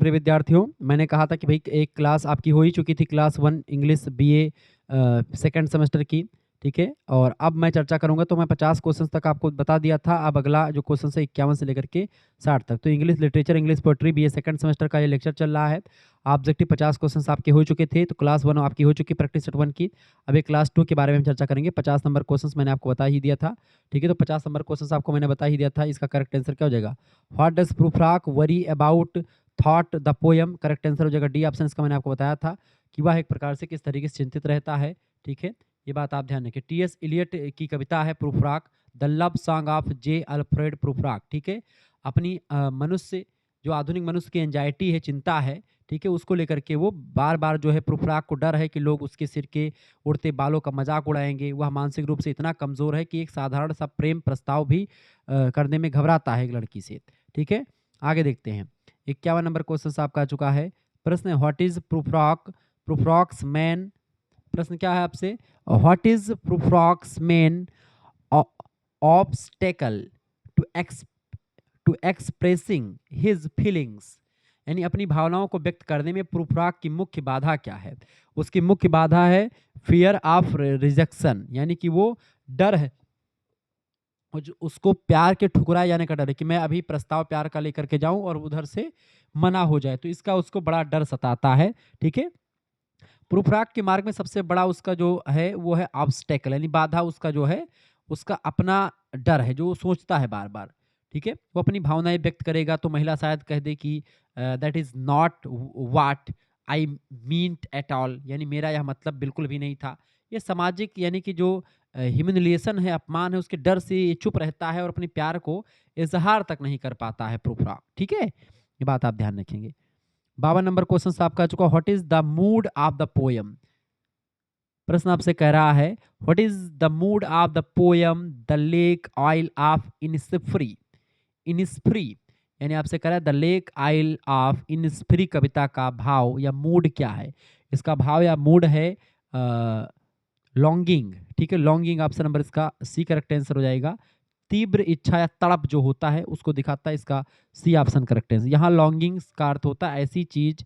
प्रिय विद्यार्थियों, मैंने कहा था कि भाई एक क्लास आपकी हो ही चुकी थी, class 1 English BA second semester की, ठीक है? और अब मैं चर्चा करूँगा, तो मैं 50 क्वेश्चंस तक आपको बता दिया था। अब अगला जो क्वेश्चन है 51 से लेकर के 60 तक। तो English literature, English poetry BA second semester का ये लेक्चर चल रहा है। ऑब्जेक्टिव 50 क्वेश्चंस आपके हो चुके थे, तो क्लास 1 आपकी हो चुकी प्रैक्टिस सेट 1 की। अब एक क्लास 2 के बारे में हम चर्चा करेंगे। 50 नंबर क्वेश्चंस मैंने आपको बता ही दिया था, ठीक है? तो 50 नंबर क्वेश्चंस आपको मैंने बता ही दिया था। इसका करेक्ट आंसर क्या हो जाएगा? What does Prufrock worry about thought the poem? Correct answer हो जाएगा डी ऑप्शन। इसका मैंने आपको बताया था कि वह एक प्रकार से किस तरीके से चिंतित रहता है, ठीक है? ये बात आप ध्यान रखें। टी.एस. इलियट की कविता है Prufrock, the love song of J. Alfred Prufrock, ठीक है? अपनी मनुष्य, जो आधुनिक मनुष्य की एंजाइटी है, चिंता है, ठीक है? उसको लेकर के वो बार-बार जो है, प्रूफ्राक को डर है कि लोग उसके सिर के उड़ते बालों का मजाक उड़ाएँगे। वह मानसिक रूप से इतना कमज़ोर है कि एक साधारण सा प्रेम प्रस्ताव भी करने में घबराता है एक लड़की से, ठीक है? आगे देखते हैं। 51 नंबर क्वेश्चन आपका आ चुका है। प्रश्न है what is Prufrock Prufrock's man? प्रश्न क्या है आपसे? What is Prufrock's man obstacle to expressing his feelings? यानी अपनी भावनाओं को व्यक्त करने में प्रूफ्राक की मुख्य बाधा क्या है? उसकी मुख्य बाधा है फियर ऑफ रिजेक्शन, यानी कि वो डर है, और जो उसको प्यार के ठुकराए जाने का डर है कि मैं अभी प्रस्ताव प्यार का लेकर के जाऊं और उधर से मना हो जाए, तो इसका उसको बड़ा डर सताता है, ठीक है? प्रूफ्राक के मार्ग में सबसे बड़ा उसका जो है वो है ऑब्स्टेकल, यानी बाधा उसका जो है, उसका अपना डर है, जो वो सोचता है बार बार, ठीक है? वो अपनी भावनाएं व्यक्त करेगा तो महिला शायद कह दे कि that is not what I meant at all, यानी मेरा यह मतलब बिल्कुल भी नहीं था। ये सामाजिक, यानी कि जो ह्यूमिलिएशन है, अपमान है, उसके डर से ये चुप रहता है और अपने प्यार को इजहार तक नहीं कर पाता है प्रूफ्राक, ठीक है? ये बात आप ध्यान रखेंगे। 52 नंबर क्वेश्चन आपका आ चुका। What is the mood of the poem? प्रश्न आपसे कह रहा है what is the mood of the poem the lake isle of Innisfree? Innisfree, यानी आपसे कह रहा है the lake isle of Innisfree कविता का भाव या मूड क्या है? इसका भाव या मूड है लॉन्गिंग, ठीक है? लॉन्गिंग ऑप्शन नंबर इसका सी करेक्ट आंसर हो जाएगा। तीव्र इच्छा या तड़प जो होता है उसको दिखाता है, इसका सी ऑप्शन करेक्ट आंसर। यहाँ लॉन्गिंग का अर्थ होता है ऐसी चीज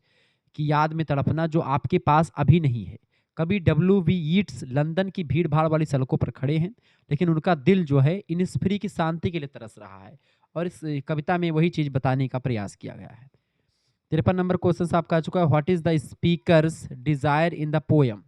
की याद में तड़पना जो आपके पास अभी नहीं है। कभी W.V. यीट्स लंदन की भीड़ भाड़ वाली सड़कों पर खड़े हैं, लेकिन उनका दिल जो है इनिस्फ्री की शांति के लिए तरस रहा है, और इस कविता में वही चीज बताने का प्रयास किया गया है। 53 नंबर क्वेश्चन आपका आ चुका है। What is the speaker's desire in the poem?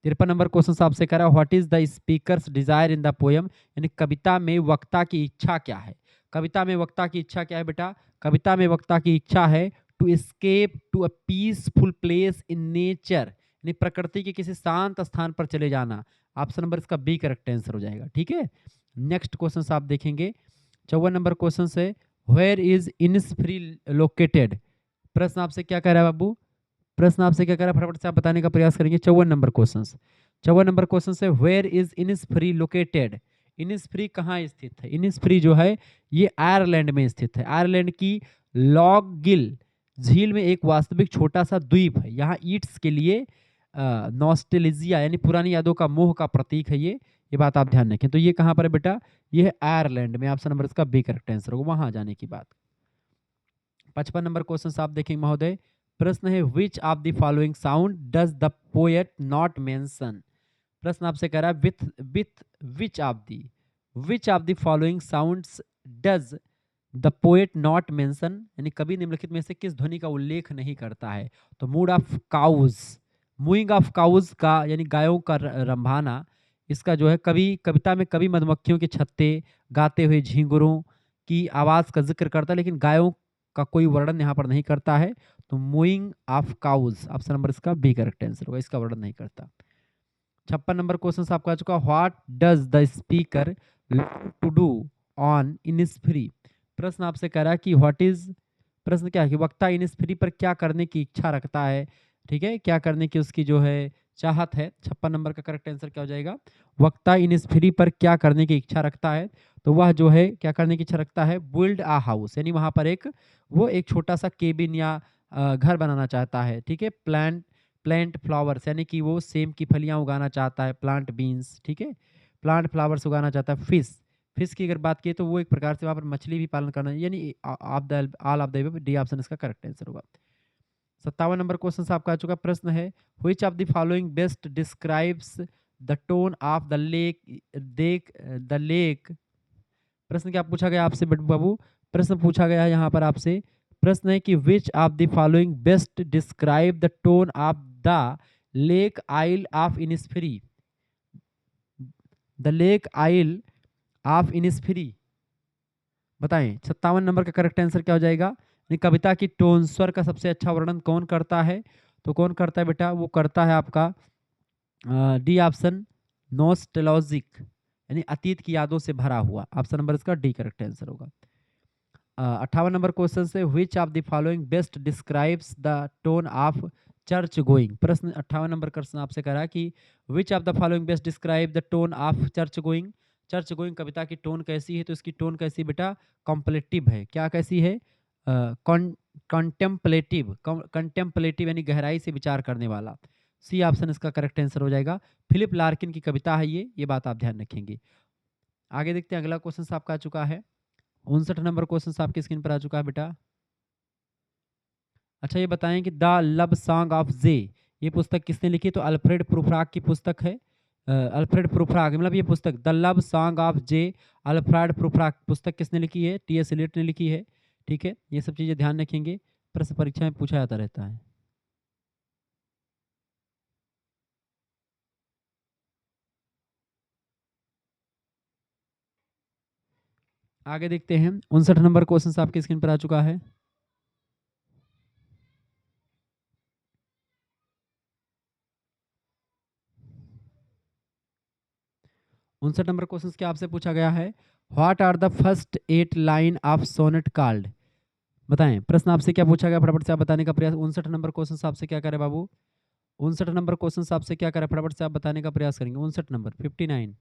53 number question आपसे कह रहा है what is the speaker's desire in the poem, यानी कविता में वक्ता की इच्छा क्या है? कविता में वक्ता की इच्छा क्या है बेटा? कविता में वक्ता की इच्छा है to escape to a peaceful place in nature, यानी प्रकृति के किसी शांत स्थान पर चले जाना। ऑप्शन नंबर इसका बी करेक्ट आंसर हो जाएगा, ठीक है? नेक्स्ट क्वेश्चन आप देखेंगे। 54 नंबर क्वेश्चन है वेयर इज इनिस्फ्री लोकेटेड? प्रश्न आपसे क्या कह रहा है बाबू? प्रश्न आपसे क्या कह रहा है, फटाफट से आप बताने का प्रयास करेंगे। 54 नंबर क्वेश्चन, 54 नंबर क्वेश्चन है where is Innisfree located? Innisfree कहाँ स्थित है? इनिस्फ्री जो है ये आयरलैंड में स्थित है। आयरलैंड की लॉग गिल झील में एक वास्तविक छोटा सा द्वीप है। यहाँ ईट्स के लिए नॉस्टेल्जिया, यानी पुरानी यादों का मोह का प्रतीक है ये बात आप ध्यान रखें। तो ये कहाँ पर है बेटा? ये है आयरलैंड में। ऑप्शन नंबर इसका बी करेक्ट आंसर होगा, वहां जाने की बात। 55 नंबर क्वेश्चन आप देखेंगे महोदय। प्रश्न है विच of the following sound does the poet not mention? प्रश्न आपसे कह रहा है with which of the following sounds does the poet not mention, यानी कवि निम्नलिखित में से किस ध्वनि का उल्लेख नहीं करता है? तो mood of cows, mooing of cows का, यानी गायों का रंभाना, इसका जो है कवि कविता में कवि मधुमक्खियों के छत्ते, गाते हुए झींगुरों की आवाज का जिक्र करता है, लेकिन गायों का कोई वर्णन यहाँ पर नहीं करता है। तो मूइंग ऑफ काउज ऑप्शन नंबर इसका बी करेक्ट आंसर होगा, इसका वर्णन नहीं करता। 56 नंबर क्वेश्चन आपका आ चुका। What does the speaker to do on Innisfree? प्रश्न आपसे कह रहा है कि व्हाट इज, प्रश्न क्या है कि वक्ता इनिस्फ्री पर क्या करने की इच्छा रखता है, ठीक है? क्या करने की उसकी जो है चाहत है। 56 नंबर का करेक्ट आंसर क्या हो जाएगा? वक्ता इनिस्फ्री पर क्या करने की इच्छा रखता है, तो वह जो है क्या करने की इच्छा रखता है? बिल्ड आ हाउस, यानी वहां पर वो एक छोटा सा केबिन या घर बनाना चाहता है, ठीक है? प्लांट फ्लावर्स, यानी कि वो सेम की फलियां उगाना चाहता है। प्लांट बीन्स, ठीक है? प्लांट फ्लावर्स उगाना चाहता है। फिश की अगर बात की तो वो एक प्रकार से वहाँ पर मछली भी पालन करना, यानी आप the all of the D option इसका करेक्ट आंसर होगा। 57 नंबर क्वेश्चन से आपका आ चुका प्रश्न है, which of the following best describes the tone of the lake. प्रश्न क्या पूछा गया आपसे बाबू? प्रश्न पूछा गया है यहाँ पर आपसे, प्रश्न है कि which of the following best describe the tone of the lake isle of Innisfree. The lake isle of Innisfree, बताएं 57 नंबर का करेक्ट आंसर क्या हो जाएगा? कविता की टोन स्वर का सबसे अच्छा वर्णन कौन करता है? तो कौन करता है बेटा? वो करता है आपका डी ऑप्शन, नॉस्टैल्जिक, यानी अतीत की यादों से भरा हुआ। ऑप्शन नंबर इसका डी करेक्ट आंसर होगा। 58 नंबर क्वेश्चन से which of the following best describes the tone of church going. प्रश्न 58 नंबर क्वेश्चन आपसे करा कि which of the following best describe the tone of church going. Church going कविता की टोन कैसी है? तो इसकी टोन कैसी बेटा? कॉम्पलेटिव है। क्या कैसी है? कॉन्टेम्पलेटिव, कंटेम्पलेटिव यानी गहराई से विचार करने वाला। सी ऑप्शन इसका करेक्ट आंसर हो जाएगा। फिलिप लार्किन की कविता है ये बात आप ध्यान रखेंगे। आगे देखते हैं, अगला क्वेश्चन आपका आ चुका है 59 नंबर क्वेश्चन आपकी स्क्रीन पर आ चुका है बेटा। अच्छा, ये बताएं कि द लव सॉन्ग ऑफ जे, ये पुस्तक किसने लिखी? तो अल्फ्रेड प्रूफ्राक की पुस्तक है। अल्फ्रेड प्रूफ्राक, मतलब ये पुस्तक the love song of J, Alfred Prufrock पुस्तक किसने लिखी है? टी.एस. एलियट ने लिखी है। ठीक है, ये सब चीज़ें ध्यान रखेंगे, प्रश्न परीक्षा में पूछा जाता रहता है। आगे देखते हैं, 59 नंबर क्वेश्चन आपकी स्क्रीन पर आ चुका है। 59 नंबर क्वेश्चन क्या आपसे पूछा गया है? What are the first 8 line of sonnet called. बताएं, प्रश्न आपसे क्या पूछा गया, फटाफट से आप बताने का प्रयास। 59 नंबर क्वेश्चन आपसे क्या करे बाबू? 59 नंबर क्वेश्चन आपसे क्या करे, फटाफट से आप बताने का प्रयास करेंगे। 59 नंबर 59,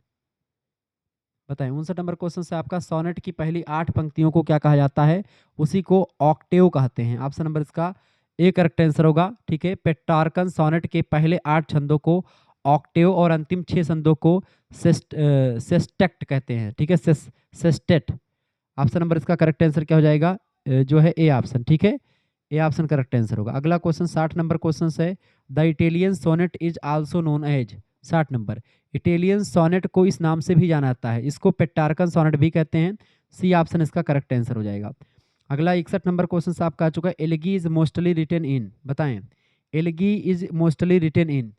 बताएं 59 नंबर क्वेश्चन से आपका सोनेट की पहली 8 पंक्तियों को क्या कहा जाता है? उसी को ऑक्टेव कहते हैं। ऑप्शन नंबर इसका ए करेक्ट आंसर होगा। ठीक है, पेट्रार्कन सोनेट के पहले 8 छंदों को ऑक्टेव और अंतिम 6 छंदों को सेस्टेक्ट कहते हैं। ठीक है, सेस्टेट। ऑप्शन नंबर इसका करेक्ट आंसर क्या हो जाएगा? जो है ए ऑप्शन। ठीक है, ए ऑप्शन करेक्ट आंसर होगा। अगला क्वेश्चन 60 नंबर क्वेश्चन है, the Italian sonnet is also known as. 60 number, Italian sonnet को इस नाम से भी जाना जाता है, इसको पेट्रार्कन सोनेट भी कहते हैं। सी ऑप्शन इसका करेक्ट आंसर हो जाएगा। अगला 61 नंबर क्वेश्चन आपका आ चुका है, elegy is mostly written in. बताएं, elegy is mostly written in.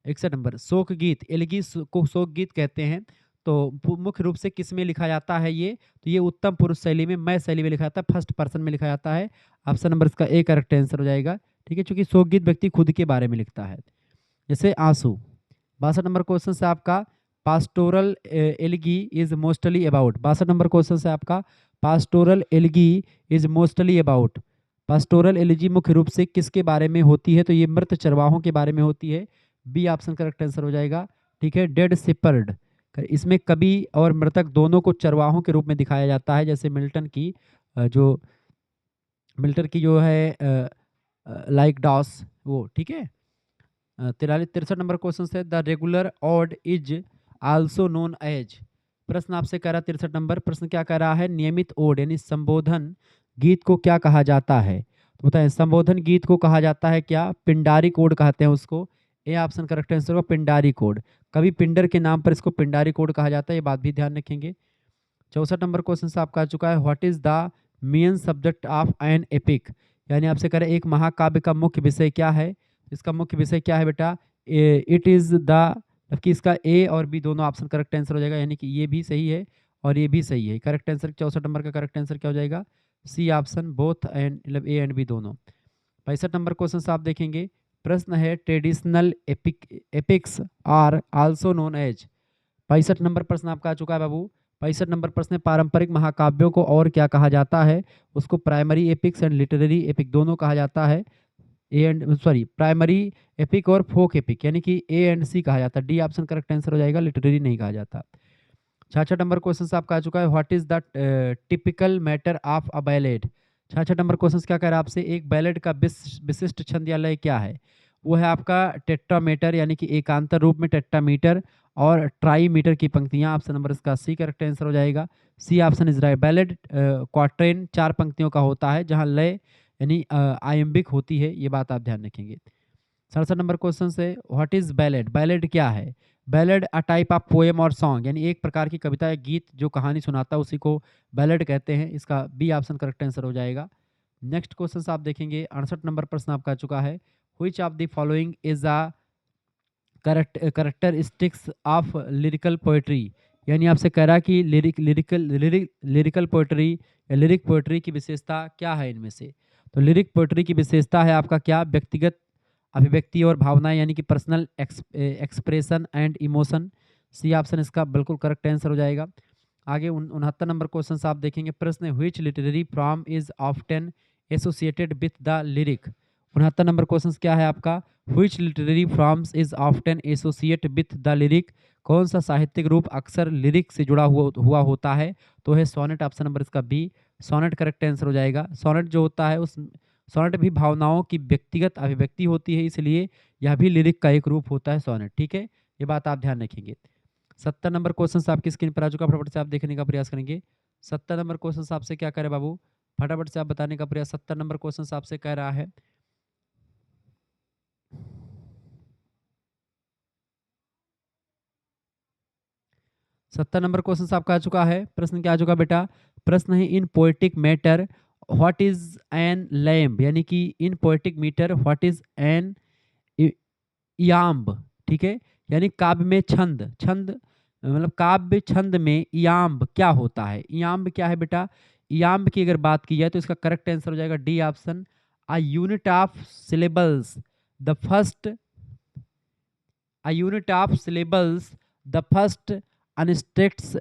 61 number, शोक गीत, एलिगी को शोक गीत कहते हैं। तो मुख्य रूप से किस में लिखा जाता है ये? तो ये उत्तम पुरुष शैली में, मैं शैली में लिखा जाता है, फर्स्ट पर्सन में लिखा जाता है। ऑप्शन नंबर इसका ए करेक्ट आंसर हो जाएगा। ठीक है, चूंकि शोक गीत व्यक्ति खुद के बारे में लिखता है, जैसे आंसू। 62 नंबर क्वेश्चन से आपका pastoral elegy is mostly about. 62 number question से आपका pastoral elegy is mostly about. Pastoral elegy मुख्य रूप से किसके बारे में होती है? तो ये मृत चरवाहों के बारे में होती है। बी ऑप्शन करेक्ट आंसर हो जाएगा। ठीक है, डेड शेपर्ड, इसमें कवि और मृतक दोनों को चरवाहों के रूप में दिखाया जाता है, जैसे मिल्टन की जो है लाइक डॉस वो। ठीक है, 63 नंबर क्वेश्चन से the regular ode is also known as. प्रश्न आपसे कह रहा है 63 नंबर प्रश्न क्या कह रहा है? नियमित ओड यानी संबोधन गीत को क्या कहा जाता है? तो बताएं, संबोधन गीत को कहा जाता है क्या? पिंडारी कोड कहते हैं उसको। ए ऑप्शन करेक्ट आंसर होगा, पिंडारी कोड। कभी पिंडर के नाम पर इसको पिंडारी कोड कहा जाता है, ये बात भी ध्यान रखेंगे। 64 नंबर क्वेश्चन से आपका आ चुका है, what is the main subject of an epic. यानी आपसे कह रहे हैं एक महाकाव्य का मुख्य विषय क्या है? इसका मुख्य विषय क्या है बेटा? इट इज द, जबकि इसका ए और बी दोनों ऑप्शन करेक्ट आंसर हो जाएगा, यानी कि ये भी सही है और ये भी सही है। करेक्ट आंसर 64 नंबर का करेक्ट आंसर क्या हो जाएगा? सी ऑप्शन, बोथ एंड, मतलब ए एंड बी दोनों। 65 नंबर क्वेश्चन से आप देखेंगे, प्रश्न है traditional epics are also known as. 65 number प्रश्न आपका आ चुका है बाबू। 65 नंबर प्रश्न, पारंपरिक महाकाव्यों को और क्या कहा जाता है? उसको primary epics and literary epic दोनों कहा जाता है। प्राइमरी एपिक और फोक एपिक, यानी कि ए एंड सी कहा जाता है। डी ऑप्शन करेक्ट आंसर हो जाएगा, लिटरेरी नहीं कहा जाता। 66 नंबर क्वेश्चन आपका आ चुका है, what is the typical matter of a ballad. 66 number question क्या कह रहा है आपसे? एक बैलेड का विशिष्ट छंद या लय क्या है? वो है आपका टेट्रामीटर, यानी कि एकांतर रूप में टेट्रामीटर और ट्राई मीटर की पंक्तियां। ऑप्शन नंबर इसका सी करेक्ट आंसर हो जाएगा। C option is right. Ballad quatrain 4 पंक्तियों का होता है, जहां लय यानी आयम्बिक होती है, ये बात आप ध्यान रखेंगे। 67 नंबर क्वेश्चन से व्हाट इज बैलेड? बैलेड क्या है? Ballad a type of poem और सॉन्ग, यानी एक प्रकार की कविता या गीत जो कहानी सुनाता है उसी को बैलेड कहते हैं। इसका बी ऑप्शन करेक्ट आंसर हो जाएगा। नेक्स्ट क्वेश्चन आप देखेंगे, 68 नंबर प्रश्न आपका आ चुका है, which of the following is a characteristics of lyrical poetry? यानी आपसे कह रहा है कि लिरिकल पोएट्री या लिरिक पोएट्री की विशेषता क्या है इनमें से? तो लिरिक पोएट्री की विशेषता है आपका क्या? व्यक्तिगत अभिव्यक्ति और भावनाएं, यानी कि personal expression and emotion. C option इसका बिल्कुल करेक्ट आंसर हो जाएगा। आगे 69 नंबर क्वेश्चन आप देखेंगे, प्रश्न which literary form is often associated with the lyric? 69 number question क्या है आपका, which literary forms is often associate with the lyric? कौन सा साहित्यिक रूप अक्सर लिरिक से जुड़ा हुआ होता है? तो है सोनेट, ऑप्शन नंबर इसका बी, सोनेट करेक्ट आंसर हो जाएगा। सोनेट जो होता है उस सोनेट भी भावनाओं की व्यक्तिगत अभिव्यक्ति होती है, इसलिए यह भी लिरिक का एक रूप होता है सोनेट। ठीक है, ये बात आप ध्यान रखेंगे। 70 नंबर क्वेश्चन आपकी स्क्रीन पर आ चुका, फटाफट से आप देखने का प्रयास करेंगे। 70 नंबर क्वेश्चन आपसे क्या करे बाबू, फटाफट से आप बताने का प्रयास। 70 नंबर क्वेश्चन आपसे कह रहा है, 70 नंबर क्वेश्चन आपका आ चुका है। प्रश्न क्या आ चुका बेटा? प्रश्न है in poetic matter what is an lamb? यानी कि in poetic meter what is an iamb? ठीक है, यानी काव्य में छंद, छंद मतलब काव्य छंद में याम्ब क्या होता है? याम्ब क्या है बेटा? याम्ब की अगर बात की जाए तो इसका करेक्ट आंसर हो जाएगा D option, a unit of syllables the first, a unit of syllables, the first unstates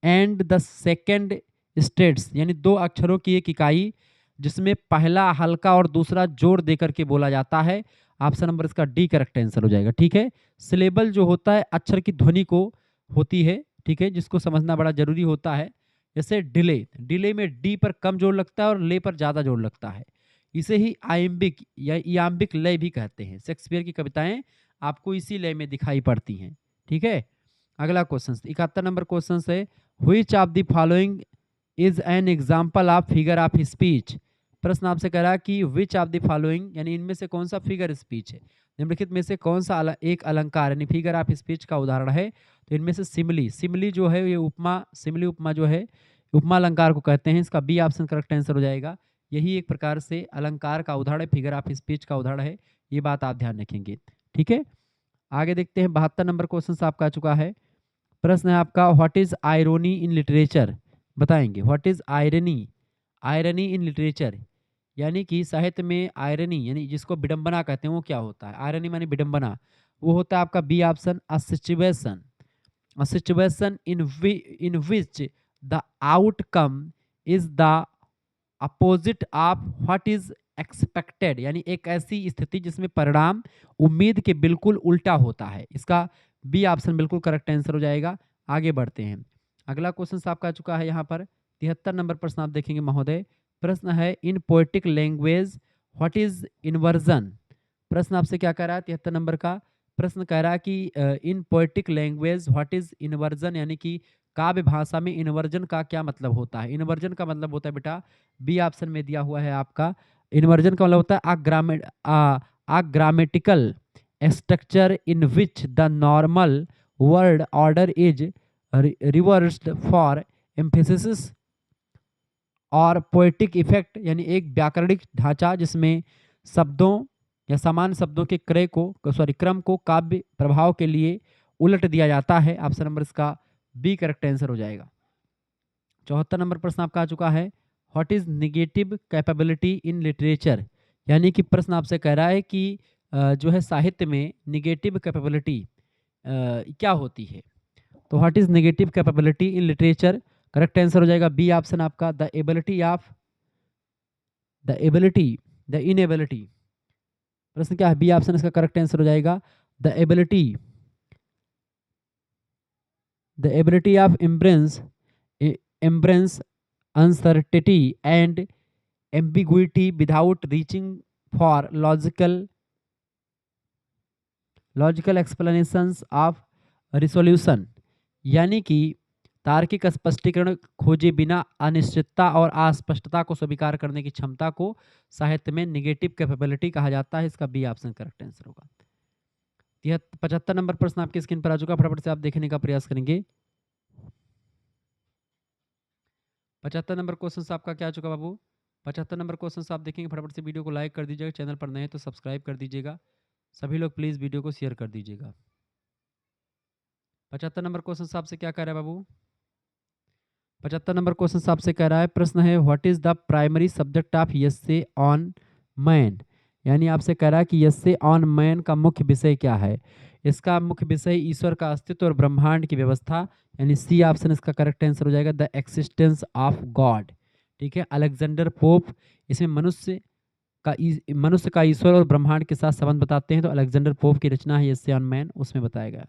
and the second states, यानी दो अक्षरों की एक इकाई जिसमें पहला हल्का और दूसरा जोर देकर के बोला जाता है। ऑप्शन नंबर इसका डी करेक्ट आंसर हो जाएगा। ठीक है, सिलेबल जो होता है अक्षर की ध्वनि को होती है, ठीक है, जिसको समझना बड़ा जरूरी होता है। जैसे डिले, डिले में डी पर कम जोर लगता है और ले पर ज्यादा जोर लगता है, इसे ही आयम्बिक या इयाम्बिक लय भी कहते हैं। शेक्सपियर की कविताएं आपको इसी लय में दिखाई पड़ती हैं। ठीक है, अगला क्वेश्चन 71 नंबर क्वेश्चन है, which of the following is an example of figure of speech? प्रश्न आपसे कह रहा है कि विच ऑफ द फॉलोइंग, यानी इनमें से कौन सा फिगर स्पीच है? निम्नलिखित में से कौन सा एक अलंकार यानी फिगर ऑफ स्पीच का उदाहरण है? तो इनमें से सिमली, सिमली जो है ये उपमा, सिमली उपमा जो है उपमा अलंकार को कहते हैं। इसका बी ऑप्शन करेक्ट आंसर हो जाएगा। यही एक प्रकार से अलंकार का उदाहरण है, फिगर ऑफ स्पीच का उदाहरण है, ये बात आप ध्यान रखेंगे। ठीक है, आगे देखते हैं 72 नंबर क्वेश्चन आपका आ चुका है। प्रश्न है आपका, व्हाट इज आयरोनी इन लिटरेचर? बताएंगे what is irony, irony in literature, यानी कि साहित्य में आयरनी यानी जिसको विडंबना कहते हैं वो क्या होता है? आयरनी मानी विडंबना, वो होता है आपका B option, a situation, a situation in which the outcome is the opposite of what is expected, यानी एक ऐसी स्थिति जिसमें परिणाम उम्मीद के बिल्कुल उल्टा होता है। इसका बी ऑप्शन बिल्कुल करेक्ट आंसर हो जाएगा। आगे बढ़ते हैं, अगला क्वेश्चन आपका आ चुका है यहाँ पर 73 नंबर प्रश्न आप देखेंगे महोदय। प्रश्न है in poetic language what is inversion? प्रश्न आपसे क्या कह रहा है 73 नंबर का? प्रश्न कह रहा है कि in poetic language what is inversion, यानी कि काव्य भाषा में इन्वर्जन का क्या मतलब होता है? इन्वर्जन का मतलब होता है बेटा, बी ऑप्शन में दिया हुआ है आपका, इन्वर्जन का मतलब होता है a grammatical structure in which the normal word order is reversed for emphasis और पोएटिक इफेक्ट, यानी एक व्याकरणिक ढांचा जिसमें शब्दों या समान शब्दों के क्रम को काव्य प्रभाव के लिए उलट दिया जाता है। ऑप्शन नंबर इसका बी करेक्ट आंसर हो जाएगा। 74 नंबर प्रश्न आपका आ चुका है, what is negative capability in literature? यानी कि प्रश्न आपसे कह रहा है कि जो है साहित्य में निगेटिव कैपेबिलिटी क्या होती है? तो what is negative capability in literature? Correct answer हो जाएगा बी ऑप्शन आपका, the ability of the ability the inability. प्रश्न क्या है? बी ऑप्शन इसका करेक्ट आंसर हो जाएगा, the ability of embrace uncertainty and ambiguity without reaching for logical explanations of resolution, यानी कि तार्किक स्पष्टीकरण खोजे बिना अनिश्चितता और अस्पष्टता को स्वीकार करने की क्षमता को साहित्य में निगेटिव कैपेबिलिटी कहा जाता है। इसका बी ऑप्शन करेक्ट आंसर होगा। 75 नंबर प्रश्न आपकी स्क्रीन पर आ चुका, फटाफट से आप देखने का प्रयास करेंगे। 75 नंबर क्वेश्चन आपका क्या आ चुका बाबू? 75 नंबर क्वेश्चन आप देखेंगे, फटाफट से वीडियो को लाइक कर दीजिएगा, चैनल पर नए हैं तो सब्सक्राइब कर दीजिएगा, सभी लोग प्लीज वीडियो को शेयर कर दीजिएगा। 75 नंबर क्वेश्चन आपसे क्या कह रहा है बाबू? 75 नंबर क्वेश्चन आपसे कह रहा है, प्रश्न है what is the primary subject of essay on man, यानी आपसे कह रहा है कि यस्से ऑन मैन का मुख्य विषय क्या है। इसका मुख्य विषय ईश्वर का अस्तित्व और ब्रह्मांड की व्यवस्था, यानी सी ऑप्शन इसका करेक्ट आंसर हो जाएगा, द एक्सिस्टेंस ऑफ गॉड। ठीक है, अलेक्जेंडर पोप इसमें मनुष्य का ईश्वर और ब्रह्मांड के साथ संबंध बताते हैं, तो अलेक्जेंडर पोप की रचना है यस्से ऑन मैन, उसमें बताया गया।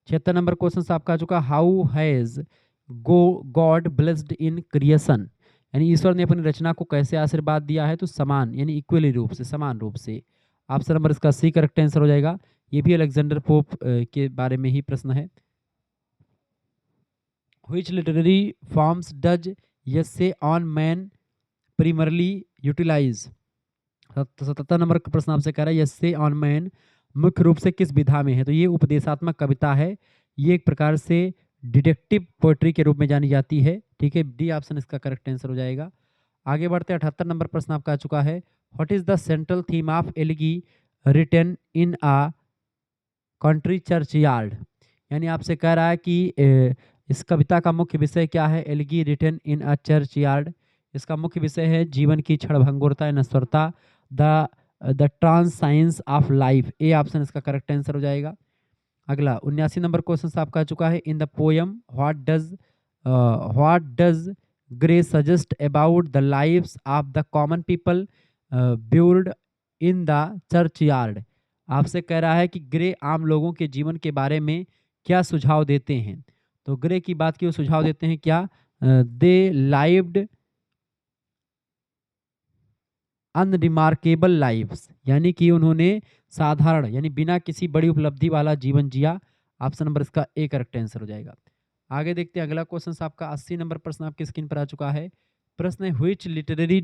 76 नंबर क्वेश्चन आपका आ चुका, how has God blessed in creation, यानी ईश्वर ने अपनी रचना को कैसे आशीर्वाद दिया है, तो समान यानी इक्वली रूप से, समान रूप से। ऑप्शन नंबर इसका सी करेक्ट आंसर हो जाएगा। ये भी अलेक्जेंडर पोप के बारे में ही प्रश्न है। Which literary forms does essay on man primarily utilize. 77 number का प्रश्न आपसे कह रहा है यस्से ऑन मैन मुख्य रूप से किस विधा में है, तो ये उपदेशात्मक कविता है, ये एक प्रकार से डिटेक्टिव पोएट्री के रूप में जानी जाती है। ठीक है, डी ऑप्शन इसका करेक्ट आंसर हो जाएगा। आगे बढ़ते हैं, 78 नंबर प्रश्न आपका आ चुका है, what is the central theme of elegy written in a country churchyard, यानी आपसे कह रहा है कि इस कविता का मुख्य विषय क्या है, elegy written in a churchyard. इसका मुख्य विषय है जीवन की क्षणभंगुरता, नश्वरता, the the transience of life. A option इसका करेक्ट आंसर हो जाएगा। अगला 79 नंबर क्वेश्चन आपका आ चुका है, in the poem what does Gray suggest about the lives of the common people buried in the churchyard. आपसे कह रहा है कि ग्रे आम लोगों के जीवन के बारे में क्या सुझाव देते हैं, तो ग्रे की बात की वो सुझाव देते हैं क्या, दे लाइव्ड अनरिमार्केबल लाइव्स, यानी कि उन्होंने साधारण यानी बिना किसी बड़ी उपलब्धि वाला जीवन जिया। ऑप्शन नंबर इसका ए करेक्ट आंसर हो जाएगा। आगे देखते हैं, अगला क्वेश्चन आपका 80 नंबर प्रश्न आपकी स्क्रीन पर आ चुका है। प्रश्न है which literary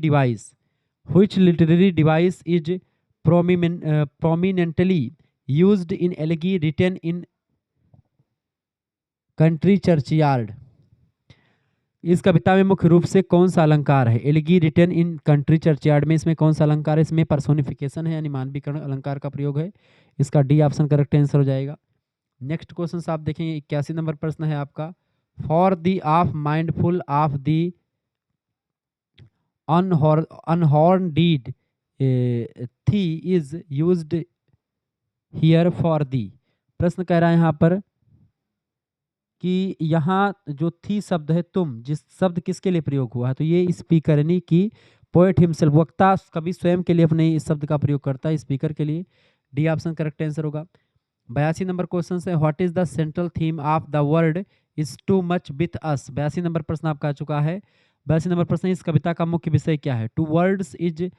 device is prominently used in elegy written in country churchyard. इस कविता में मुख्य रूप से कौन सा अलंकार है, elegy written in country churchyard में इसमें कौन सा अलंकार है, इसमें पर्सोनिफिकेशन है यानी मानवीकरण अलंकार का प्रयोग है। इसका डी ऑप्शन करेक्ट आंसर हो जाएगा। नेक्स्ट क्वेश्चन आप देखेंगे, 81 नंबर प्रश्न है आपका, for thee of mindful of thee unhonoured deed thee is used here for thee. प्रश्न कह रहा है यहाँ पर कि यहाँ जो थी शब्द है तुम, जिस शब्द किसके लिए प्रयोग हुआ है, तो ये स्पीकर यानी कि पोएट हिमसेल्फ, वक्ता कभी स्वयं के लिए अपने इस शब्द का प्रयोग करता है, स्पीकर के लिए। डी ऑप्शन करेक्ट आंसर होगा। 82 नंबर क्वेश्चन है, what is the central theme of the world is too much with us. 82 number प्रश्न आपका आ चुका है। 82 नंबर प्रश्न, इस कविता का मुख्य विषय क्या है, two words is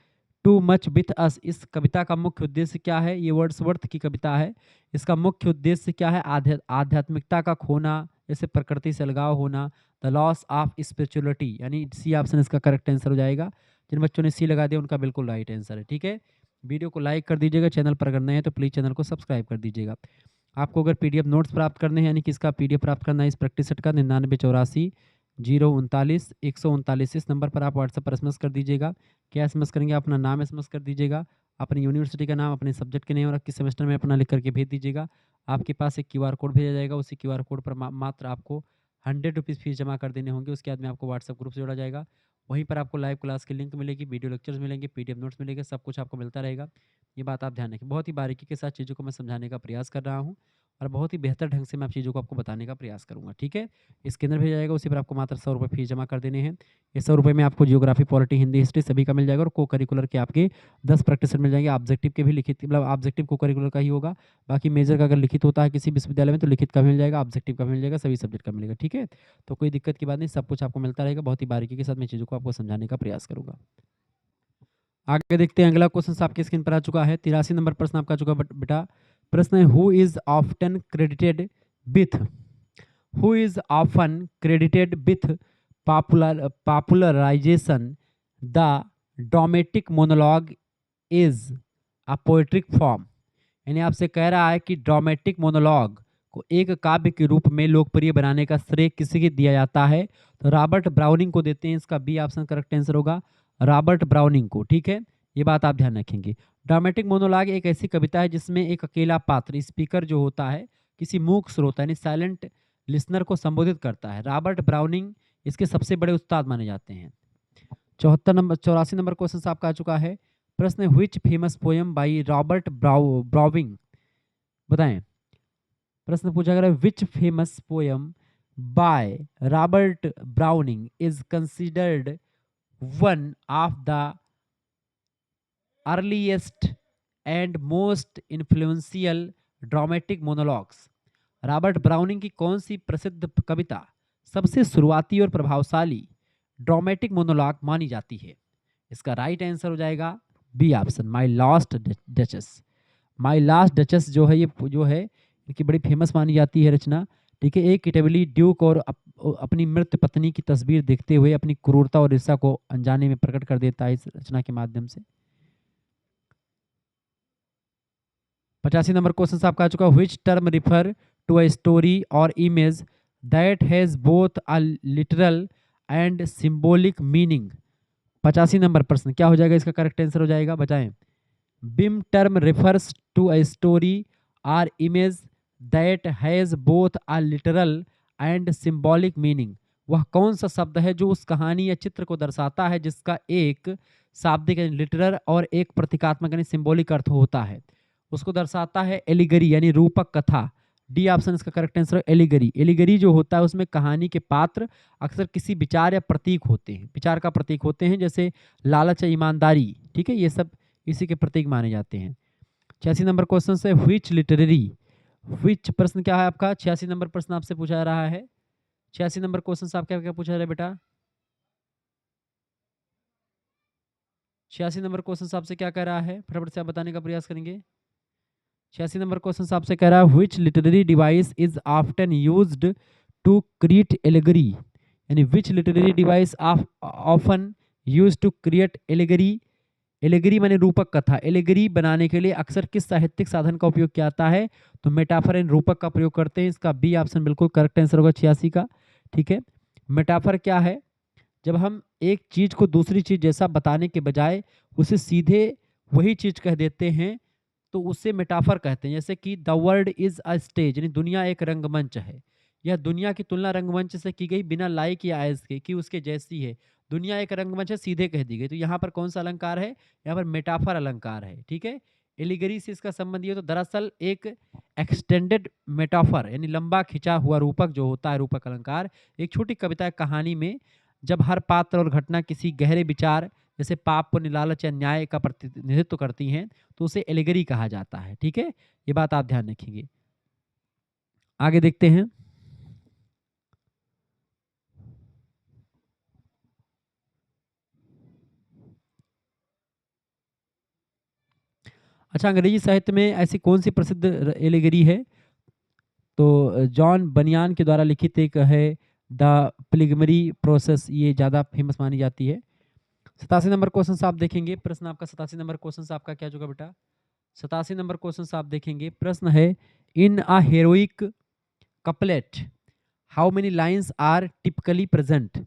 too much with us. इस कविता का मुख्य उद्देश्य क्या है, ये वर्ड्सवर्थ की कविता है। इसका मुख्य उद्देश्य क्या है, आध्यात्मिकता का खोना, जैसे प्रकृति से अलगाव होना, द लॉस ऑफ स्पिरिचुअलिटी, यानी सी ऑप्शन इसका करेक्ट आंसर हो जाएगा। जिन बच्चों ने सी लगा दिया उनका बिल्कुल राइट आंसर है। ठीक है, वीडियो को लाइक कर दीजिएगा, चैनल पर अगर नए हैं तो प्लीज़ चैनल को सब्सक्राइब कर दीजिएगा। आपको अगर पीडीएफ नोट्स प्राप्त करने हैं, यानी कि इसका पीडीएफ प्राप्त करना है इस प्रैक्टिस सेट का, 9984 039 139 इस नंबर पर आप व्हाट्सएप पर एसएमएस कर दीजिएगा। क्या एसएमएस करेंगे, अपना नाम एसएमएस कर दीजिएगा, अपनी यूनिवर्सिटी का नाम, अपने सब्जेक्ट के नेम और किस सेमेस्टर में अपना लिख करके भेज दीजिएगा। आपके पास एक क्यूआर कोड भेजा जाएगा, उसी क्यूआर कोड पर मात्र आपको 100 रुपीज़ फीस जमा कर देने होंगे। उसके बाद में आपको व्हाट्सएप ग्रुप से जोड़ा जाएगा, वहीं पर आपको लाइव क्लास की लिंक मिलेगी, वीडियो लेक्चर्स मिलेंगे, पीडीएफ नोट्स मिलेंगे, सब कुछ आपको मिलता रहेगा। ये बात आप ध्यान रखें, बहुत ही बारीकी के साथ चीज़ों को मैं समझाने का प्रयास कर रहा हूँ और बहुत ही बेहतर ढंग से मैं आप चीज़ों को आपको बताने का प्रयास करूँगा। ठीक है, इस केंद्र भेजा जाएगा, उसी पर आपको मात्र 100 रुपये फीस जमा कर देने हैं। ये 100 रुपये में आपको जियोग्राफी, पॉलिटी, हिंदी, हिस्ट्री सभी का मिल जाएगा और को करिकुलर के आपके 10 प्रैक्टिस मिल जाएंगे। ऑब्जेक्टिव के भी लिखित, मतलब ऑब्जेक्टिव को करिकुलर का ही होगा, बाकी मेजर का अगर लिखित होता है किसी विश्वविद्यालय में तो लिखित का मिल जाएगा, ऑब्जेक्टिव का मिल जाएगा, सभी सब्जेक्ट का मिलेगा। ठीक है, तो कोई दिक्कत की बात नहीं, सब कुछ आपको मिलता रहेगा। बहुत ही बारीकी के साथ मैं चीज़ों को आपको समझाने का प्रयास करूँगा। आगे देखते हैं, अगला क्वेश्चन आपकी स्क्रीन पर आ चुका है। 83 नंबर प्रश्न आपका चुका बेटा। प्रश्न है, who is often credited with who is often credited with popularization the dramatic monologue is a poetic form। यानी आपसे कह रहा है कि ड्रामेटिक मोनोलॉग को एक काव्य के रूप में लोकप्रिय बनाने का श्रेय किसी को दिया जाता है, तो रॉबर्ट ब्राउनिंग को देते हैं। इसका बी ऑप्शन करेक्ट आंसर होगा, रॉबर्ट ब्राउनिंग को। ठीक है, ये बात आप ध्यान रखेंगे। ड्रामेटिक मोनोलॉग एक ऐसी कविता है जिसमें एक अकेला पात्र स्पीकर जो होता है किसी मूक श्रोता यानी साइलेंट लिसनर को संबोधित करता है। रॉबर्ट ब्राउनिंग इसके सबसे बड़े उस्ताद माने जाते हैं। 84 नंबर क्वेश्चन आपका आ चुका है। प्रश्न, which famous poem by Robert browning, बताएं। प्रश्न पूछा गया which famous poem by Robert browning is considered one of the earliest and most influential dramatic monologues. Robert browning की कौन सी प्रसिद्ध कविता सबसे शुरुआती और प्रभावशाली ड्रामेटिक मोनोलॉग मानी जाती है? इसका राइट आंसर हो जाएगा B option, my last duchess. My last duchess जो है, ये जो है इनकी बड़ी फेमस मानी जाती है रचना। ठीक है, एक इटवली ड्यूक और अपनी मृत पत्नी की तस्वीर देखते हुए अपनी क्रूरता और ईर्ष्या को अनजाने में प्रकट कर देता है इस रचना के माध्यम से। 85 नंबर क्वेश्चन आपका आ चुका है। Which term refer to a story और image that has both a literal and symbolic meaning. 85 number प्रश्न क्या हो जाएगा, इसका करेक्ट आंसर हो जाएगा, बताएं। बिम term refers to a story or image that has both a literal and symbolic meaning. वह कौन सा शब्द है जो उस कहानी या चित्र को दर्शाता है जिसका एक शाब्दिक यानी लिटरल और एक प्रतीकात्मक यानी सिंबॉलिक अर्थ होता है? उसको दर्शाता है एलिगरी यानी रूपक कथा। डी ऑप्शन इसका करेक्ट आंसर है, एलिगरी। एलिगरी जो होता है उसमें कहानी के पात्र अक्सर किसी विचार या प्रतीक होते हैं, विचार का प्रतीक होते हैं, जैसे लालच या ईमानदारी। ठीक है, ये सब इसी के प्रतीक माने जाते हैं। 86 नंबर क्वेश्चन से व्हिच लिटरेरी, व्हिच प्रश्न क्या है आपका, 86 नंबर प्रश्न आपसे पूछा जा रहा है। 86 नंबर क्वेश्चन से आपका क्या पूछा जा रहा है बेटा? 86 नंबर क्वेश्चन आपसे क्या कह रहा है, फटाफट से आप बताने का प्रयास करेंगे। 86 नंबर क्वेश्चन आपसे कह रहा है which literary device is often used to create allegory, यानी which literary device often used to create allegory. Allegory माने रूपक कथा। एलिगरी बनाने के लिए अक्सर किस साहित्यिक साधन का उपयोग किया जाता है? तो मेटाफर एंड रूपक का प्रयोग करते हैं। इसका बी ऑप्शन बिल्कुल करेक्ट आंसर होगा 86 का। ठीक है, मेटाफर क्या है? जब हम एक चीज को दूसरी चीज जैसा बताने के बजाय उसे सीधे वही चीज कह देते हैं तो उसे मेटाफर कहते हैं। जैसे कि the world is a stage, यानी दुनिया एक रंगमंच है। यह दुनिया की तुलना रंगमंच से की गई बिना लाइक या आयस के कि उसके जैसी है। दुनिया एक रंगमंच है सीधे कह दी गई, तो यहाँ पर कौन सा अलंकार है? यहाँ पर मेटाफर अलंकार है। ठीक है, एलिगरी से इसका संबंध ये, तो दरअसल एक एक्सटेंडेड मेटाफर यानी लंबा खिंचा हुआ रूपक जो होता है, रूपक अलंकार एक छोटी कविता कहानी में जब हर पात्र और घटना किसी गहरे विचार जैसे पाप पुण्य लालच या न्याय का प्रतिनिधित्व करती हैं तो उसे एलिगरी कहा जाता है। ठीक है, ये बात आप ध्यान रखेंगे। आगे देखते हैं। अच्छा, अंग्रेजी साहित्य में ऐसी कौन सी प्रसिद्ध एलिगरी है? तो जॉन बनियान के द्वारा लिखित एक है द पिलग्रिमरी प्रोसेस, ये ज़्यादा फेमस मानी जाती है। 87 नंबर क्वेश्चन आप देखेंगे। प्रश्न आपका 87 नंबर क्वेश्चन आपका क्या होगा बेटा? 87 नंबर क्वेश्चन आप देखेंगे। प्रश्न है in a heroic couplet how many lines are typically present,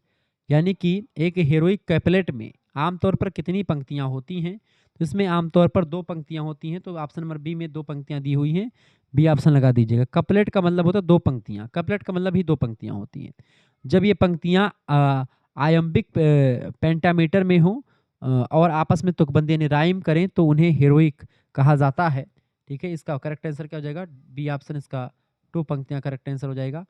यानी कि एक हेरोइक कैपलेट में आमतौर पर कितनी पंक्तियां होती हैं? तो इसमें आमतौर पर 2 पंक्तियां होती हैं, तो ऑप्शन नंबर बी में 2 पंक्तियां दी हुई हैं, बी ऑप्शन लगा दीजिएगा। कपलेट का मतलब होता है 2 पंक्तियां, कपलेट का मतलब ही 2 पंक्तियां होती हैं। जब ये पंक्तियां आयम्बिक पेंटामीटर में हो और आपस में तुकबंदी यानी राइम करें तो उन्हें हेरोइक कहा जाता है। ठीक है, इसका करेक्ट आंसर क्या हो जाएगा? बी ऑप्शन, इसका 2 पंक्तियां करेक्ट आंसर हो जाएगा।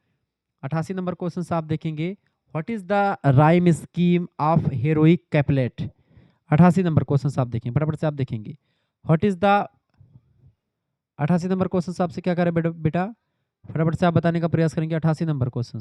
88 नंबर क्वेश्चन आप देखेंगे। What is the rhyme scheme of heroic Capulet? 88 number question आप देखेंगे, फटाफट से आप देखेंगे। What is the 88 number question आपसे क्या करें बेटा? फटाफट से आप बताने का प्रयास करेंगे। 88 नंबर क्वेश्चन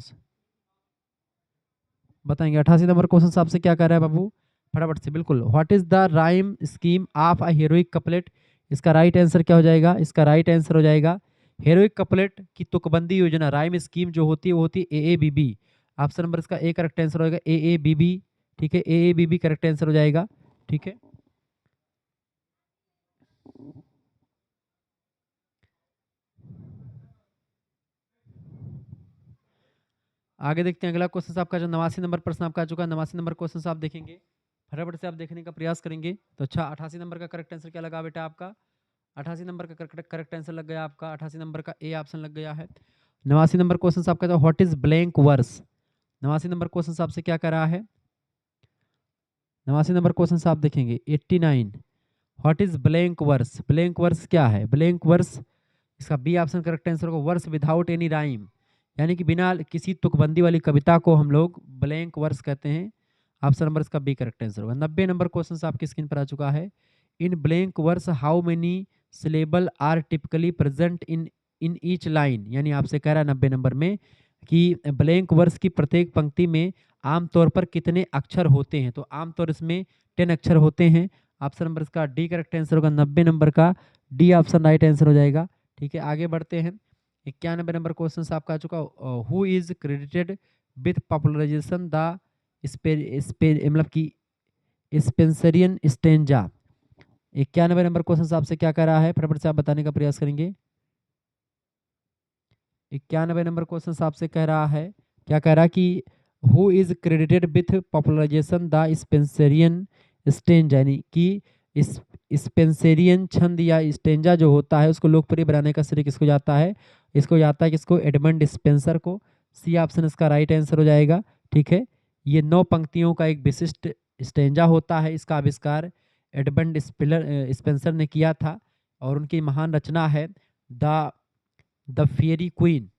बताएंगे। 88 नंबर क्वेश्चन आपसे क्या कर रहा है बाबू? फटाफट से बिल्कुल। What is the rhyme scheme of a heroic couplet? इसका राइट आंसर क्या हो जाएगा? इसका राइट आंसर हो जाएगा हेरोइक कपलेट की तुकबंदी योजना राइम स्कीम जो होती है वो होती है AABB। ऑप्शन नंबर इसका ए करेक्ट आंसर होगा AABB। ठीक है, AABB करेक्ट आंसर हो जाएगा। ठीक है, आगे देखते हैं अगला क्वेश्चन आपका जो 89 नंबर प्रश्न आपका आ चुका है। 89 नंबर क्वेश्चन आप देखेंगे, फटाफट से आप देखने का प्रयास करेंगे। तो अच्छा 88 नंबर का करेक्ट आंसर क्या लगा बेटा आपका? 88 नंबर का करेक्ट आंसर लग गया आपका 88 नंबर का ए ऑप्शन लग गया है। 89 नंबर क्वेश्चन आपका था what is blank verse. 89 number question आपसे क्या कर रहा है? 89 नंबर क्वेश्चन आप देखेंगे 89 what is blank verse. Blank verse क्या है? ब्लैंक वर्स इसका बी ऑप्शन करेक्ट आंसर होगा वर्स विदाउट एनी राइम, यानी कि बिना किसी तुकबंदी वाली कविता को हम लोग ब्लैंक वर्स कहते हैं। ऑप्शन नंबर इसका बी करेक्ट आंसर होगा। 90 नंबर क्वेश्चन आपकी स्क्रीन पर आ चुका है। In blank verse how many syllable are typically present in in each line, यानी आपसे कह रहा है 90 नंबर में कि ब्लैंक वर्स की प्रत्येक पंक्ति में आमतौर पर कितने अक्षर होते हैं। तो आमतौर इसमें 10 अक्षर होते हैं। ऑप्शन नंबर इसका डी करेक्ट आंसर होगा। 90 नंबर का डी ऑप्शन राइट आंसर हो जाएगा। ठीक है, आगे बढ़ते हैं। 91 नंबर क्वेश्चन आपका आ चुका। Who is credited with popularisation the मतलब कि स्पेंसरियन स्टेंजा। 91 नंबर क्वेश्चन आपसे क्या कर रहा है, फटाफट से आप बताने का प्रयास करेंगे। 91 नंबर क्वेश्चन आपसे कह रहा है, क्या कह रहा है कि who is credited with popularisation the Spenserian stanza, यानी कि इस स्पेंसरियन छंद या स्टेंजा जो होता है उसको लोकप्रिय बनाने का श्रेय किसको जाता है? इसको जाता है किसको? एडमंड स्पेंसर को। सी ऑप्शन इसका राइट आंसर हो जाएगा। ठीक है, ये 9 पंक्तियों का एक विशिष्ट स्टेंजा होता है। इसका आविष्कार एडमंड स्पेंसर ने किया था और उनकी महान रचना है द फेयरी क्वीन।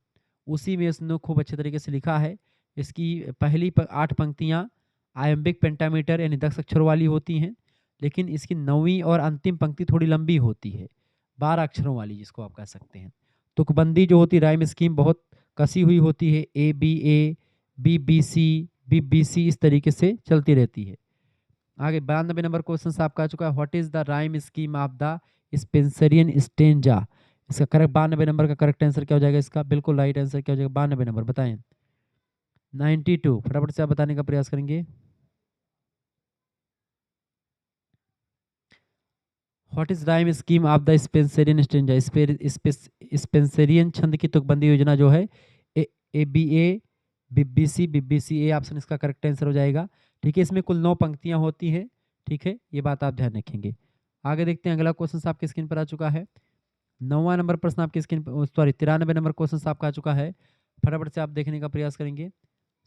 उसी में उसने खूब अच्छे तरीके से लिखा है। इसकी पहली 8 पंक्तियाँ आयम्बिक पेंटामीटर यानी 10 अक्षरों वाली होती हैं, लेकिन इसकी 9वीं और अंतिम पंक्ति थोड़ी लंबी होती है, 12 अक्षरों वाली जिसको आप कह सकते हैं। तुकबंदी जो होती है राइम स्कीम बहुत कसी हुई होती है, ABA BBC इस तरीके से चलती रहती है। आगे 92 नंबर क्वेश्चन आपका आ चुका है। What is the rhyme scheme of the Spenserian stanza. इसका करेक्ट 92 नंबर का करेक्ट आंसर क्या हो जाएगा? इसका बिल्कुल राइट आंसर क्या हो जाएगा? 92 नंबर बताएं। 92 फटाफट से आप बताने का प्रयास करेंगे। What is rhyme scheme of the Spenserian stanza. Spenserian छंद की तुकबंदी योजना जो है ABA BBC ए ऑप्शन इसका करेक्ट आंसर हो जाएगा। ठीक है, इसमें कुल 9 पंक्तियां होती हैं। ठीक है, ये बात आप ध्यान रखेंगे। आगे देखते हैं अगला क्वेश्चन आपकी स्क्रीन पर आ चुका है। 9वां नंबर प्रश्न आपकी स्क्रीन पर, सॉरी 93 नंबर क्वेश्चन आपका आ चुका है। फटाफट से आप देखने का प्रयास करेंगे।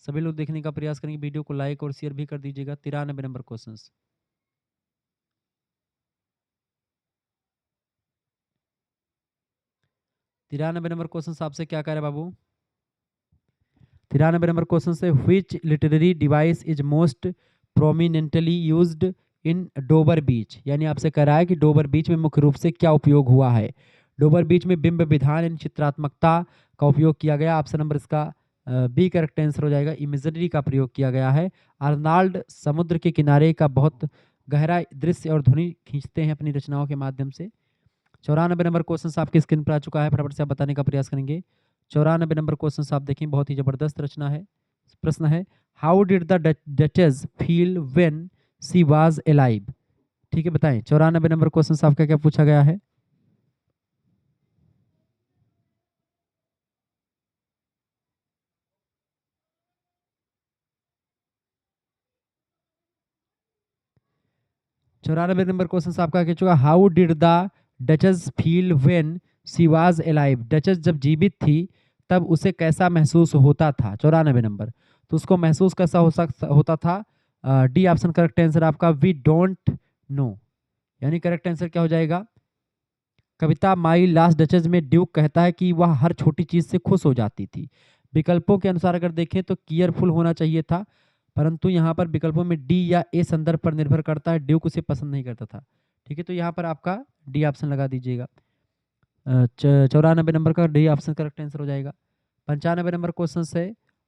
सभी लोग देखने का प्रयास करेंगे, वीडियो को लाइक और शेयर भी कर दीजिएगा। 93 नंबर क्वेश्चन। 93 नंबर क्वेश्चन आपसे क्या कह रहे हैं बाबू? 93 नंबर क्वेश्चन से which literary device is most prominently used in Dover Beach, यानी आपसे कह रहा है कि डोबर बीच में मुख्य रूप से क्या उपयोग हुआ है। डोबर बीच में बिंब विधान यानी चित्रात्मकता का उपयोग किया गया। ऑप्शन नंबर इसका बी करेक्ट आंसर हो जाएगा। इमेजरी का प्रयोग किया गया है। अर्नाल्ड समुद्र के किनारे का बहुत गहरा दृश्य और ध्वनि खींचते हैं अपनी रचनाओं के माध्यम से। 94 नंबर क्वेश्चन आपकी स्क्रीन पर आ चुका है। फटाफट से आप बताने का प्रयास करेंगे। 94 नंबर क्वेश्चन आप देखें, बहुत ही जबरदस्त रचना है। प्रश्न है how did the duchess feel when she was alive. ठीक है, बताएं 94 नंबर क्वेश्चन आपका क्या पूछा गया है? चौरानबे नंबर क्वेश्चन आपका क्या चुका? How did the duchess feel when she was alive. Duchess जब जीवित थी तब उसे कैसा महसूस होता था? 94 नंबर। तो उसको महसूस कैसा होता था? डी ऑप्शन करेक्ट आंसर आपका वी डोंट नो, यानी करेक्ट आंसर क्या हो जाएगा? कविता माई लास्ट डचेस में ड्यूक कहता है कि वह हर छोटी चीज से खुश हो जाती थी। विकल्पों के अनुसार अगर देखें तो केयरफुल होना चाहिए था, परंतु यहाँ पर विकल्पों में डी या ए संदर्भ पर निर्भर करता है। ड्यूक उसे पसंद नहीं करता था। ठीक है, तो यहाँ पर आपका डी ऑप्शन लगा दीजिएगा। 94 नंबर का डी ऑप्शन करेक्ट आंसर हो जाएगा। 95 नंबर क्वेश्चन से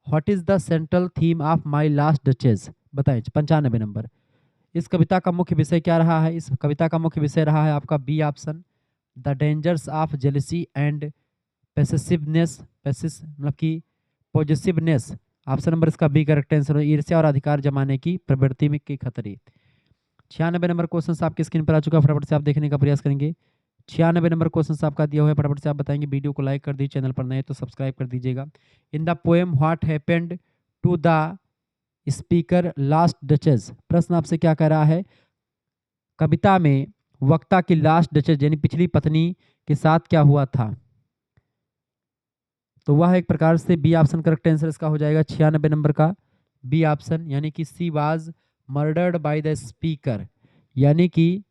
what is the central theme of my last duchess. बताएं 95 नंबर। इस कविता का मुख्य विषय क्या रहा है? इस कविता का मुख्य विषय रहा है आपका B option the dangers of jealousy and possessiveness, पैसिस मतलब कि पॉजिटिवनेस। ऑप्शन नंबर इसका बी करेक्ट आंसर है। ईर्ष्या और अधिकार जमाने की प्रवृत्ति में के खतरे। 96 नंबर क्वेश्चन आपकी स्क्रीन पर आ चुका है, फटाफट से आप देखने का प्रयास करेंगे। 96 नंबर क्वेश्चन आपका दिया हुआ है, फटाफट से आप बताएंगे। वीडियो को लाइक कर दीजिए, चैनल पर नए तो सब्सक्राइब कर दीजिएगा। In the poem what happened to the speaker last duchess, प्रश्न आपसे क्या कह रहा है, कविता में वक्ता की लास्ट डचेस यानी पिछली पत्नी के साथ क्या हुआ था। तो वह एक प्रकार से बी ऑप्शन करेक्ट आंसर इसका हो जाएगा 96 नंबर का बी ऑप्शन, यानी कि she was murdered by the speaker, यानी कि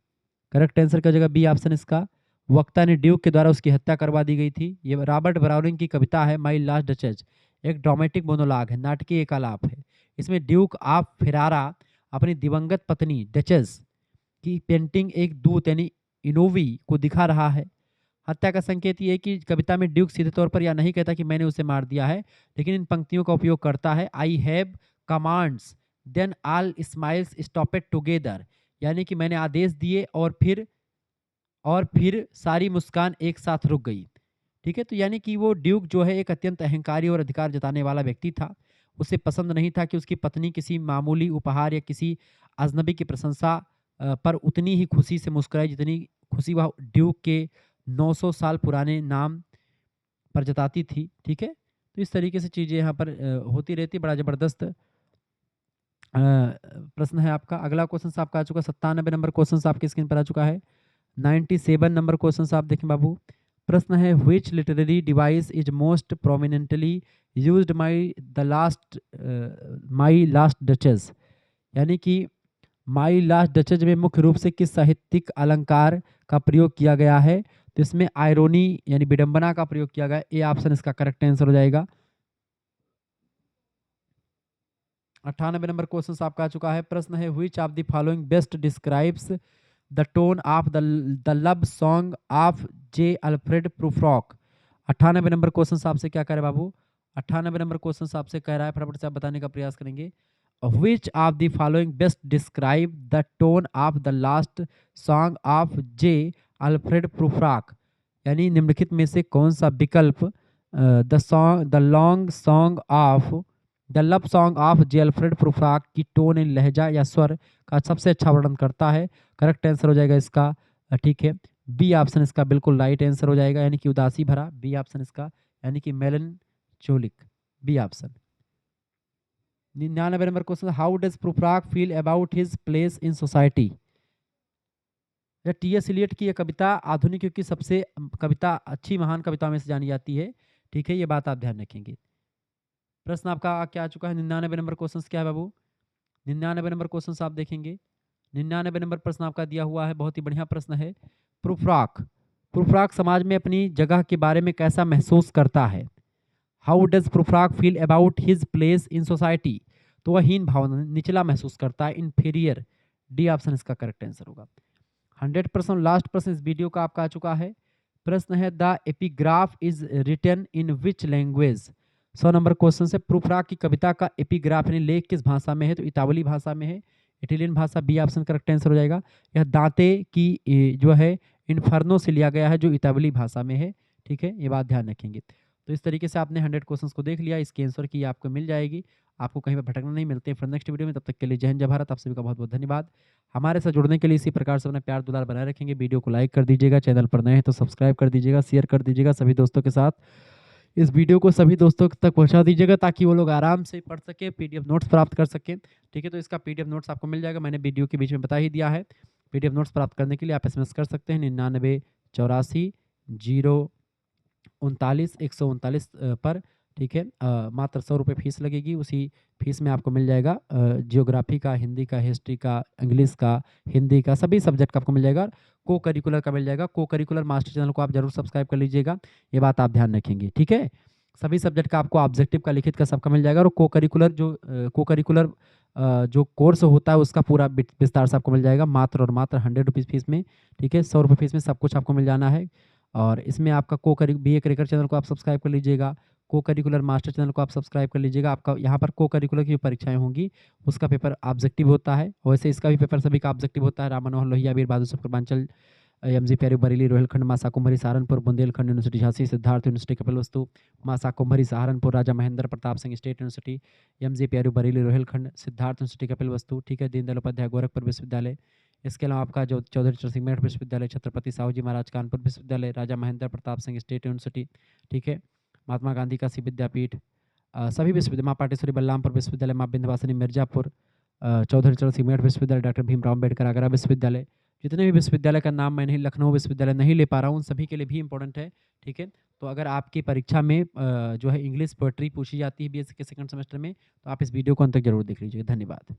करेक्ट आंसर का जगह बी ऑप्शन इसका, वक्ता ने ड्यूक के द्वारा उसकी हत्या करवा दी गई थी। ये रॉबर्ट ब्राउनिंग की कविता है माई लास्ट डचेस, एक ड्रामेटिक मोनोलॉग है, नाटकीय एकालाप है। इसमें ड्यूक ऑफ फेरारा अपनी दिवंगत पत्नी डचेस की पेंटिंग एक दूत यानी इनोवी को दिखा रहा है। हत्या का संकेत ये है कि कविता में ड्यूक सीधे तौर पर यह नहीं कहता कि मैंने उसे मार दिया है, लेकिन इन पंक्तियों का उपयोग करता है, I have commands then all smiles stopped together, यानी कि मैंने आदेश दिए और फिर सारी मुस्कान एक साथ रुक गई। ठीक है, तो यानी कि वो ड्यूक जो है एक अत्यंत अहंकारी और अधिकार जताने वाला व्यक्ति था। उसे पसंद नहीं था कि उसकी पत्नी किसी मामूली उपहार या किसी अजनबी की प्रशंसा पर उतनी ही खुशी से मुस्कुराई जितनी खुशी वह ड्यूक के 900 साल पुराने नाम पर जताती थी। ठीक है, तो इस तरीके से चीज़ें यहाँ पर होती रहती। बड़ा ज़बरदस्त प्रश्न है आपका। अगला क्वेश्चन आपका आ चुका 97 नंबर क्वेश्चन आपकी स्क्रीन पर आ चुका है। 97 नंबर क्वेश्चन आप देखें बाबू। प्रश्न है विच literary device is most prominently used my last duchess, यानी कि माई लास्ट डचेस में मुख्य रूप से किस साहित्यिक अलंकार का प्रयोग किया गया है। तो इसमें आयरोनी यानी विडंबना का प्रयोग किया गया। ए ऑप्शन इसका करेक्ट आंसर हो जाएगा। 98 नंबर क्वेश्चन आपका आ चुका है। प्रश्न है which of the following best describes the tone of the love song of J Alfred Prufrock. 98 number question आपसे क्या कह रहा है बाबू, 98 नंबर क्वेश्चन आपसे कह रहा है, फटाफट से आप बताने का प्रयास करेंगे। Which of the following best describe the tone of the last song of J Alfred Prufrock, यानी निम्नलिखित में से कौन सा विकल्प the long song of the love song of J Alfred Prufrock की टोन इन लहजा या स्वर का सबसे अच्छा वर्णन करता है। करेक्ट आंसर हो जाएगा इसका, ठीक है, बी ऑप्शन इसका बिल्कुल राइट आंसर हो जाएगा, यानी कि उदासी भरा, बी ऑप्शन इसका, यानी कि melancholic, B option. 99 number question, how does Prufrock feel about his place in society. T S Eliot की यह कविता आधुनिक युग की सबसे कविता अच्छी महान कविताओं में से जानी जाती है। ठीक है, ये बात आप ध्यान रखेंगे। प्रश्न आपका क्या आ चुका है 99 नंबर क्वेश्चन क्या है बाबू, 99 नंबर क्वेश्चन आप देखेंगे। 99 नंबर प्रश्न आपका दिया हुआ है, बहुत ही बढ़िया प्रश्न है। प्रूफ्रॉक समाज में अपनी जगह के बारे में कैसा महसूस करता है। How does Prufrock feel about his place in society, तो वह हीन भावना निचला महसूस करता है, इन्फीरियर, डी ऑप्शन इसका करेक्ट आंसर होगा। 100% लास्ट प्रश्न इस वीडियो का आपका आ चुका है। प्रश्न है the epigraph is written in which language. 100 number question से प्रूफ्रॉक की कविता का एपिग्राफ यानी लेख किस भाषा में है, तो इतावली भाषा में है, इटालियन भाषा, बी ऑप्शन करेक्ट आंसर हो जाएगा। यह दांते की जो है इन्फर्नो से लिया गया है जो इतावली भाषा में है। ठीक है, ये बात ध्यान रखेंगे। तो इस तरीके से आपने 100 क्वेश्चंस को देख लिया, इसके आंसर की आपको मिल जाएगी, आपको कहीं पर भटकना नहीं। मिलते हैं फिर नेक्स्ट वीडियो में, तब तक के लिए जय हिंद जय भारत। आप सभी का बहुत बहुत धन्यवाद। हमारे साथ जुड़ने के लिए इसी प्रकार से अपना प्यार दुलार बनाए रखेंगे। वीडियो को लाइक कर दीजिएगा, चैनल पर नए हैं तो सब्सक्राइब कर दीजिएगा, शेयर कर दीजिएगा सभी दोस्तों के साथ। इस वीडियो को सभी दोस्तों तक पहुंचा दीजिएगा ताकि वो लोग आराम से पढ़ सके, पीडीएफ नोट्स प्राप्त कर सकें। ठीक है, तो इसका पीडीएफ नोट्स आपको मिल जाएगा, मैंने वीडियो के बीच में बता ही दिया है। पीडीएफ नोट्स प्राप्त करने के लिए आप एसएमएस कर सकते हैं 9984 039 139 पर। ठीक है, मात्र 100 रुपये फीस लगेगी, उसी फीस में आपको मिल जाएगा जियोग्राफी का, हिंदी का, हिस्ट्री का, इंग्लिश का, हिंदी का, सभी सब्जेक्ट का आपको मिल जाएगा। को करिकुलर का मिल जाएगा। को करिकुलर मास्टर चैनल को आप जरूर सब्सक्राइब कर लीजिएगा, ये बात आप ध्यान रखेंगे। ठीक है, सभी सब्जेक्ट का आपको ऑब्जेक्टिव का, लिखित का सबका मिल जाएगा। और को करिकुलर जो कोर्स होता है उसका पूरा विस्तार से आपको मिल जाएगा मात्र और मात्र 100 रुपीज़ फीस में। ठीक है, 100 रुपये फीस में सब कुछ आपको मिल जाना है। और इसमें आपका BA करिकुलर चैनल को आप सब्सक्राइब कर लीजिएगा, को करिकुलर मास्टर चैनल को आप सब्सक्राइब कर लीजिएगा। आपका यहाँ पर को करिकुलर की परीक्षाएं होंगी, उसका पेपर ऑब्जेक्टिव होता है, वैसे इसका भी पेपर सभी का ऑब्जेक्टिव होता है। राम मनोहर लोहिया, वीर बहादुर सुब्रमण्यम एमजी प्यारी Bareilly Rohilkhand, Maa Shakumbhari Saharanpur, Bundelkhand university Jhansi, Siddharth university Kapilvastu, Maa Shakumbhari Saharanpur, Raja Mahendra Pratap Singh state university, MG प्यारी बरेली रोहिलखंड, सिद्धार्थ यूनिवर्सिटी कपिलवस्तु, ठीक है, दीनदयाल उपाध्याय गोरखपुर विश्वविद्यालय। इसके अलावा आपका जो चौधरी चरण सिंह मेरठ विश्वविद्यालय, छत्रपति साहू जी महाराज कानपुर विश्वविद्यालय, राजा महेंद्र प्रताप सिंह स्टेट यूनिवर्सिटी, ठीक है, महात्मा गांधी काशी विद्यापीठ, सभी विश्वविद्यालय, माँ पाटेश्वरी बलरामपुर विश्वविद्यालय, माँ विंध्यवासिनी मिर्जापुर, चौधरी चरण सिंह मेरठ विश्वविद्यालय, डॉक्टर भीमराव अम्बेडकर आगरा विश्वविद्यालय। जितने भी विश्वविद्यालय का नाम मैं नहीं, लखनऊ विश्वविद्यालय नहीं ले पा रहा हूँ, उन सभी के लिए भी इंपॉर्टेंट है, ठीक है। तो अगर आपकी परीक्षा में जो है इंग्लिश पोएट्री पूछी जाती है बीएससी के सेकंड सेमेस्टर में, तो आप इस वीडियो को अंत तक जरूर देख लीजिएगा। धन्यवाद।